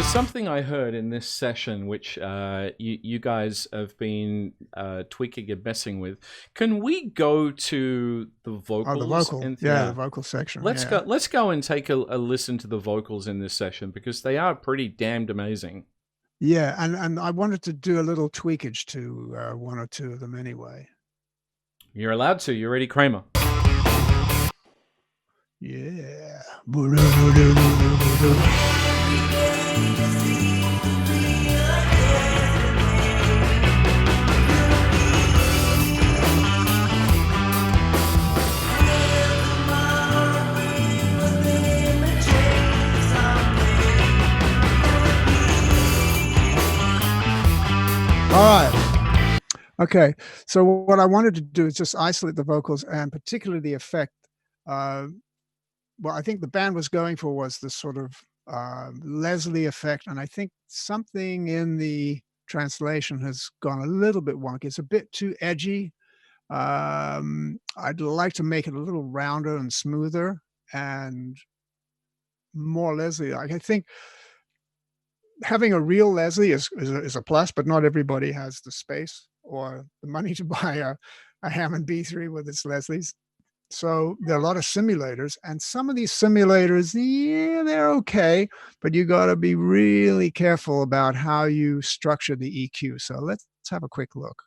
something I heard in this session which you guys have been tweaking and messing with. Can we go to the vocals? Oh, the vocal. Yeah, the vocal section. Let's go. Let's go and take a listen to the vocals in this session because they are pretty damned amazing. Yeah, and I wanted to do a little tweakage to one or two of them anyway. You're allowed to. You ready, Kramer? Yeah. All right. Okay. So what I wanted to do is just isolate the vocals and particularly the effect. What I think the band was going for was this sort of Leslie effect. And I think something in the translation has gone a little bit wonky. It's a bit too edgy. I'd like to make it a little rounder and smoother and more Leslie. I think having a real Leslie is a plus, but not everybody has the space or the money to buy a Hammond B3 with its Leslies. So there are a lot of simulators, and some of these simulators, yeah, they're okay, but you got to be really careful about how you structure the EQ. So let's have a quick look.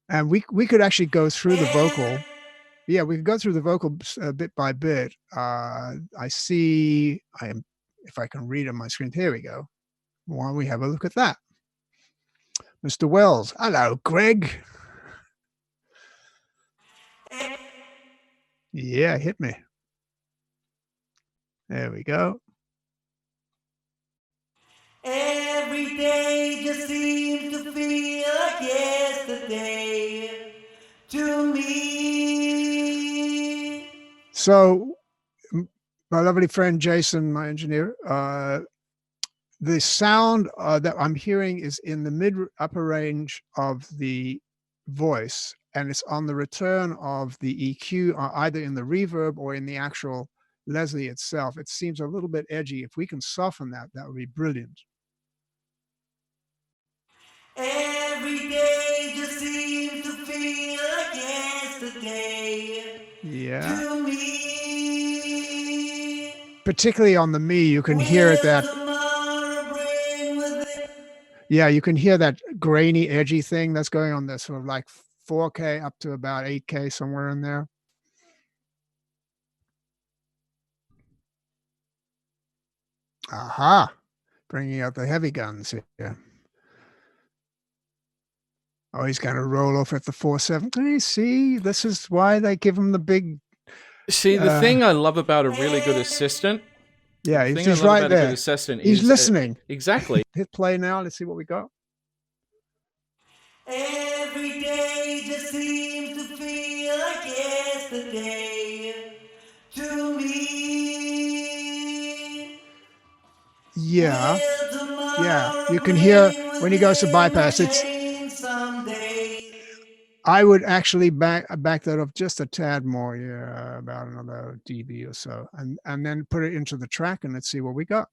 And we could actually go through the vocal. Yeah, we could go through the vocal bit by bit. If I can read on my screen, here we go. Why don't we have a look at that? Mr. Wells. Hello, Greg. Yeah, hit me. There we go. Every day just seems to feel like yesterday to me. So my lovely friend Jason, my engineer, the sound that I'm hearing is in the mid upper range of the voice, and it's on the return of the EQ, either in the reverb or in the actual Leslie itself. It seems a little bit edgy. If we can soften that, that would be brilliant. Every day just seems to feel like yesterday. Yeah. To me. Particularly on the me, you can hear that. Yeah, you can hear that grainy, edgy thing that's going on there, sort of like 4K up to about 8K, somewhere in there. Aha, bringing out the heavy guns here. Oh, he's going to roll off at the 4/7. See, this is why they give him the big. See, the thing I love about a really good assistant. Yeah, he's right there. He's listening. Exactly. Hit play now. Let's see what we got. Every day just seems to feel like yesterday to me. Yeah. Yeah. You can hear when he goes to bypass, it's. I would actually back that up just a tad more, yeah, about another dB or so, and then put it into the track and let's see what we got.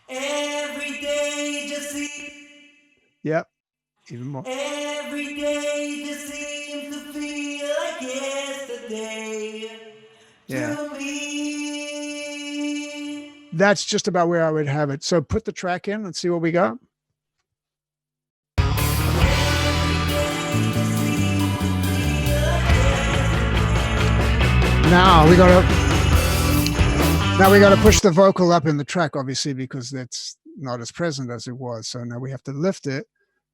Every day just Yep, even more. Every day just seems to feel like yesterday to me. That's just about where I would have it. So put the track in and see what we got. Now we gotta push the vocal up in the track, obviously, because that's not as present as it was. So now we have to lift it,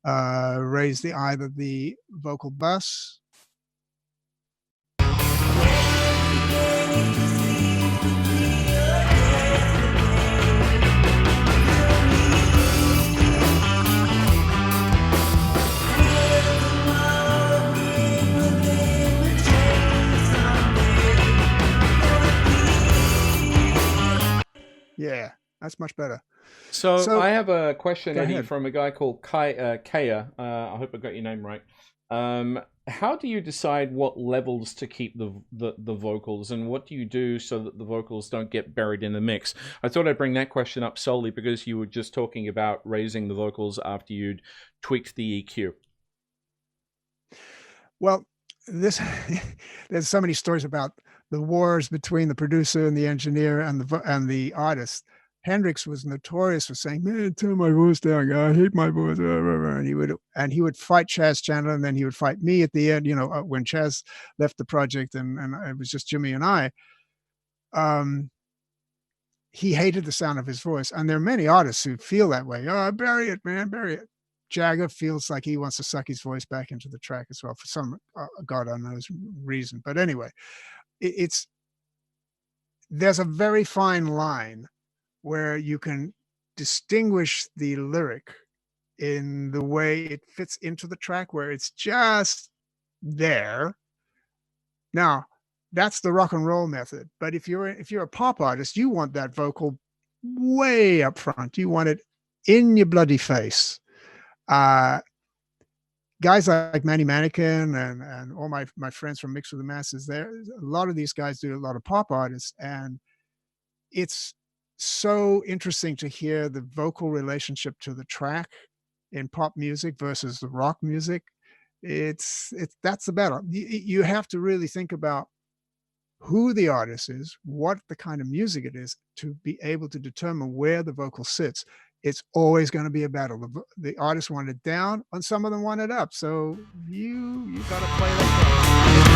raise either the vocal bus. Yeah, that's much better. So I have a question, Eddie, from a guy called Kaya. I hope I got your name right. how do you decide what levels to keep the vocals, and what do you do so that the vocals don't get buried in the mix? I thought I'd bring that question up solely because you were just talking about raising the vocals after you'd tweaked the EQ. Well, this there's so many stories about the wars between the producer and the engineer and the artist. Hendrix was notorious for saying, "Man, turn my voice down, guy. I hate my voice." And he would fight Chaz Chandler, and then he would fight me at the end. When Chaz left the project, and it was just Jimmy and I. He hated the sound of his voice, and there are many artists who feel that way. "Oh, bury it, man, bury it." Jagger feels like he wants to suck his voice back into the track as well for some God knows reason. But anyway, there's a very fine line where you can distinguish the lyric in the way it fits into the track, where it's just there. Now, that's the rock and roll method. But if you're a pop artist, you want that vocal way up front. You want it in your bloody face. Guys like Manny Mannequin and all my friends from Mix with the Masters, a lot of these guys do a lot of pop artists, and it's so interesting to hear the vocal relationship to the track in pop music versus the rock music. That's the battle. You have to really think about who the artist is, what the kind of music it is, to be able to determine where the vocal sits. It's always going to be a battle. The artists want it down, and some of them want it up. So you got to play that.